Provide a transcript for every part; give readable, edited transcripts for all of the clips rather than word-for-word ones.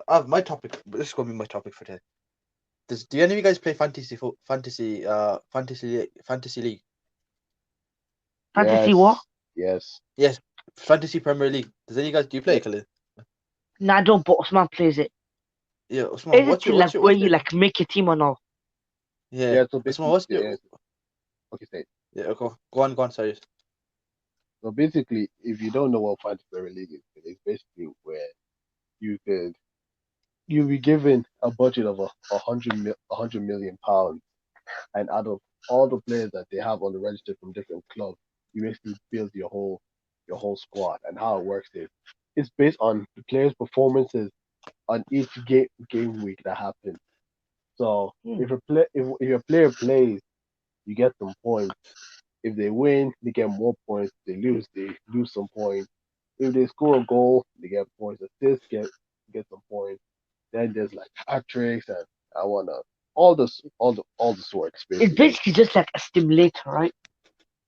have my topic. This is going to be my topic for today. Do any of you guys play fantasy league? Fantasy Yes. what? Yes. Yes, fantasy Premier League. Do you play Yeah. it, Khalid? Nah, I don't, but Osman plays it. Yeah, Usman, Is it to like where you like make your team or not? yeah, Yeah. So Usman, basically, okay, say. yeah, go on, sorry. So basically, if you don't know what fantasy Premier League is, it's basically where you could you'll be given a budget of £100 million, and out of all the players that they have on the register from different clubs, you basically build your whole squad. And how it works is it's based on the players' performances on each game week that happens. So Hmm. if your player plays, you get some points. If they win, they get more points. They lose some points. If they score a goal, they get points. Assists get some points. Then there's like hat tricks and I wanna all the sorts It's basically. basically just like a stimulator, right?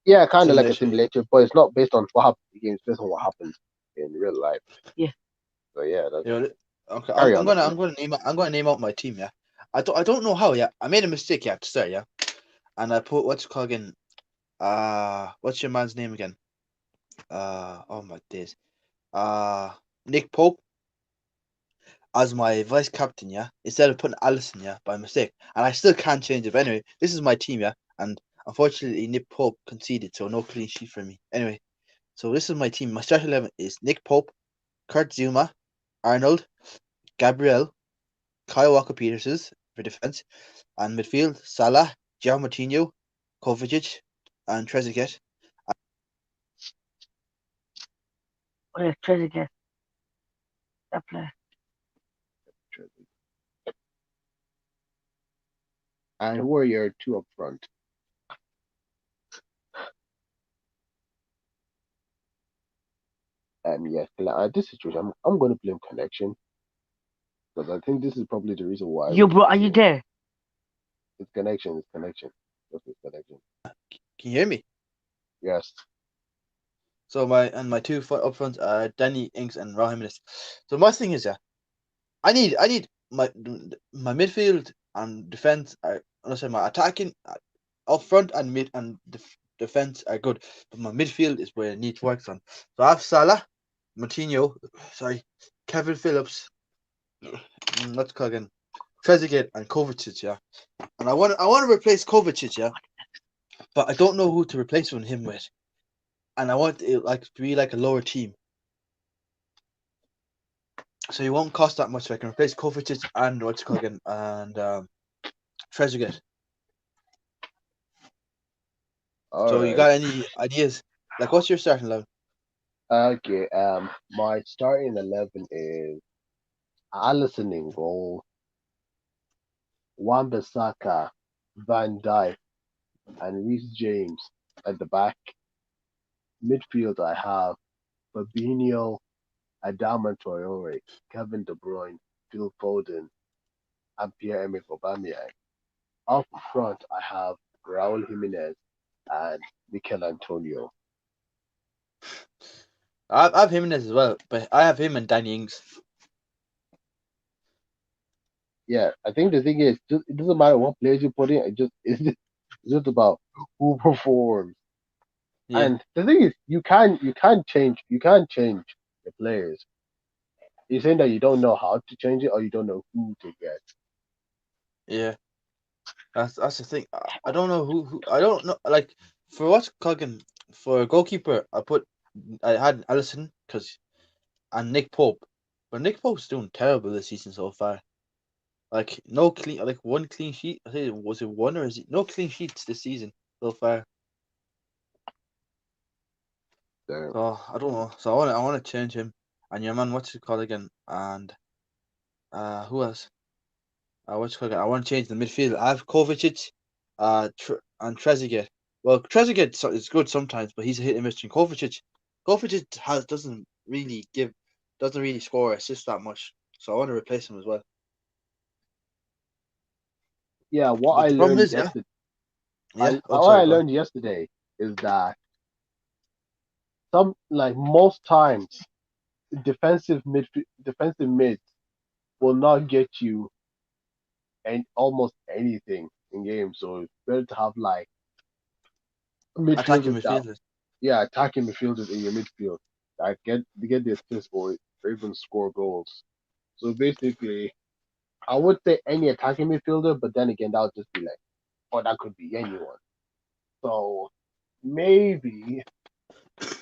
Yeah, kind of like a Simulation. simulator, but it's not based on what happens in the game. It's based on what happens in real life. Yeah. So yeah, that's Yeah, okay. carry on. I'm gonna name out my team. Yeah, I don't know how. Yeah, I made a mistake. Yeah, to start. Yeah, and I put what's it called again. What's your man's name again? Oh my days. Nick Pope as my vice captain, yeah, instead of putting Allison, yeah, by mistake. And I still can't change it. But anyway, this is my team, yeah. And unfortunately, Nick Pope conceded, so no clean sheet for me. Anyway, so this is my team. My starting 11 is Nick Pope, Kurt Zuma, Arnold, Gabriel, Kyle Walker Peters for defense, and midfield Salah, João Moutinho, Kovacic, and Trezeguet. Oh yeah, Trezeguet, that player. And who are your two up front? And yes, this situation, I'm going to blame connection because I think this is probably the reason why Yo, we bro, keep are you seeing there? it's connection. It's connection. It's connection. Can you hear me? Yes. So my two up front are Danny Ings and Raheem Jimenez. So my thing is, yeah, I need my midfield and defense are let's say my attacking up front and mid and defense are good, but my midfield is where it needs work on. So I have Salah, Martinho, sorry, Kevin Phillips, what's it called again, Trezeguet and Kovacic, yeah. And I want to replace Kovacic, yeah, but I don't know who to replace him with, and I want it like to be like a lower team. So it won't cost that much. So I can replace Kovacic and what's it called again and Trezeguet. All So you right. got any ideas? Like, what's your starting line? Okay. My starting 11 is Allison in goal, Wan-Bissaka, Van Dijk, and Reece James at the back. Midfield, I have Fabinho, Adama Traore, Kevin De Bruyne, Phil Foden, and Pierre-Emerick Aubameyang. Up front, I have Raul Jimenez and Mikel Antonio. I have him as well, but I have him and Danny Ings. Yeah, I think the thing is, it doesn't matter what players you put in. It's just about who performs. Yeah, And the thing is, you can't change the players. You're saying that you don't know how to change it or you don't know who to get. yeah. That's the thing. I don't know who I don't know. Like for what's Coggin for a goalkeeper, I had Allison and Nick Pope, but Nick Pope's doing terrible this season so far. Like no clean, like one clean sheet. I think was it one or is it no clean sheets this season so far. So, So I don't know. So I want to change him. And your man, what's it called again? And who else? What's it called again? I want to change the midfield. I have Kovacic, and Trezeguet. Well, Trezeguet is good sometimes, but he's a hit and miss. And Kovacic doesn't really score assists that much. So I want to replace him as well. yeah, what But I the problem learned is, yeah, yesterday, yeah. Oh, what sorry, I go on. learned yesterday is that most times defensive mids will not get you and almost anything in games. So it's better to have like Attacking midfielders that midfielders. attacking midfielders in your midfield that get the assist or even score goals. So basically, I would say any attacking midfielder, but then again, that would just be like, oh, that could be anyone. So maybe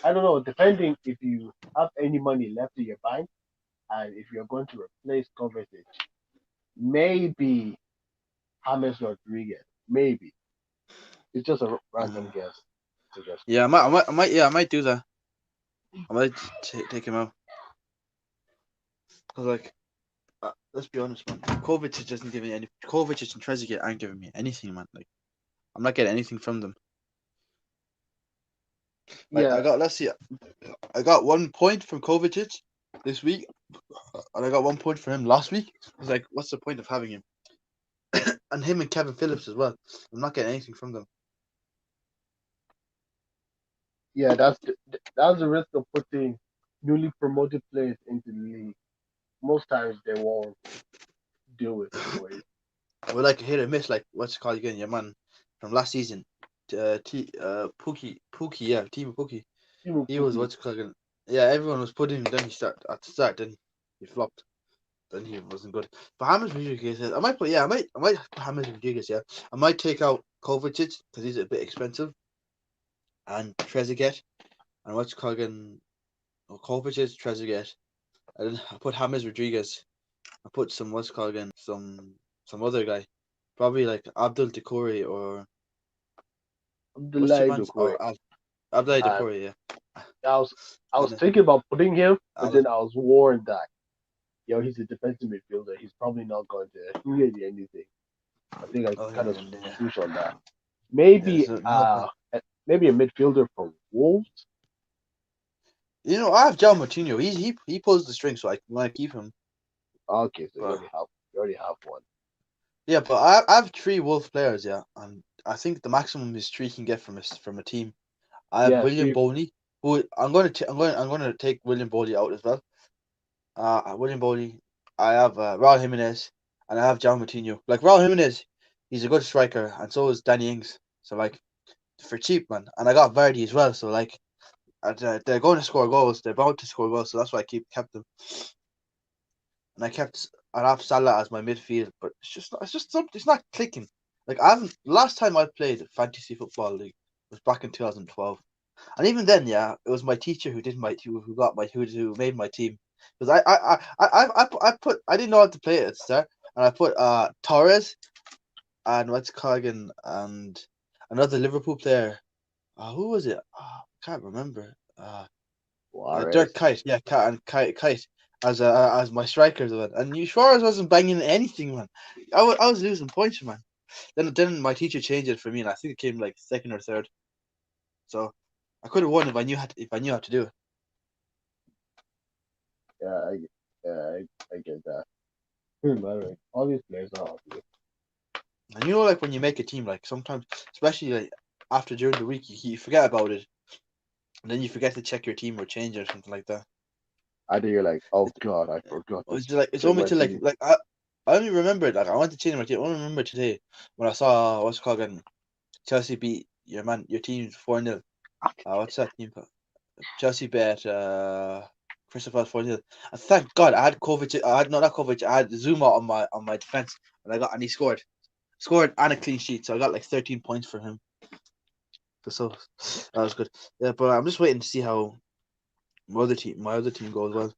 I don't know, depending if you have any money left in your bank and if you're going to replace Kovacic, maybe James Rodriguez, maybe it's just a random guess. Suggestion. Yeah, I might do that. I might take him out. Cause like, let's be honest, man. Kovacic doesn't give me any. Kovacic and Trezeguet aren't giving me anything, man. Like, I'm not getting anything from them. Like, Yeah, let's see, I got 1 point from Kovacic this week, and I got 1 point from him last week. I was like, what's the point of having him? And him and Kevin Phillips as well. I'm not getting anything from them. yeah, that's the risk of putting newly promoted players into the league. Most times they won't do it anyways. We're like hit or miss, like what's it called again? Your man from last season, Pookie, yeah, Team Pookie. Even He was Pukki, what's it called again? Yeah, everyone was putting him. Then he at the start. Then he flopped. Then he wasn't good. But James Rodriguez, I might put. Yeah, I might put James Rodriguez. Yeah, I might take out Kovacic because he's a bit expensive, and Trezeguet, and what's it called again? Oh, Kovacic, Trezeguet, and then I put James Rodriguez. I put some what's it called again? Some other guy, probably like Abdul Decore or what's your Abdullahi man's? Doucouré. Oh, Abdul And Decore. Yeah. I was And thinking about putting him, but Alan. then I was warned that he's a defensive midfielder. He's probably not going to really anything. I think I Oh kind of yeah. switch on that. Yeah. Maybe So no point. maybe a midfielder from Wolves. You know, I have João Moutinho. He pulls the string, so I want to keep him. Okay, so But you already have one. yeah, but I have 3 Wolf players. Yeah, and I think the maximum is 3 can get from a team. I have Yeah, William three. Boney, who I'm going to take William Boney out as well. William Boney. I have Raul Jimenez, and I have João Moutinho. Like Raul Jimenez, he's a good striker, and so is Danny Ings. So like for cheap, man. And I got Vardy as well. So like, they're going to score goals. They're about to score goals. So that's why I kept them. And I have Salah as my midfield, but it's just something. It's not clicking. Like I haven't. Last time I played fantasy football league was back in 2012, and even then, yeah, it was my teacher who made my team. Because I didn't know how to play it at the start, and I put Torres and what's Cogan and another Liverpool player. Who was it? I can't remember. Dirk Juarez. Kite, yeah, Kite as my strikers, man. And Suarez wasn't banging anything, man. I was losing points, man. Then my teacher changed it for me, and I think it came like second or third. So I could have won if I knew how to do it. Yeah, I get that. Matter. All these players are obvious. And you know, like when you make a team, like sometimes, especially like after during the week, you forget about it, and then you forget to check your team or change it or something like that. I think you're like, oh It, god, I forgot to it's just like it's check only my to team. I only remembered like I went to change my team. I only remember today when I saw what's it called again. Chelsea beat your team 4-0. What's that team called? Chelsea beat Crystal Palace 4-0. And thank God I had Kovacic. I had not Kovacic. I had Zuma on my defense, and he scored and a clean sheet. So I got like 13 points for him. So that was good. Yeah, but I'm just waiting to see how my other team goes. Well,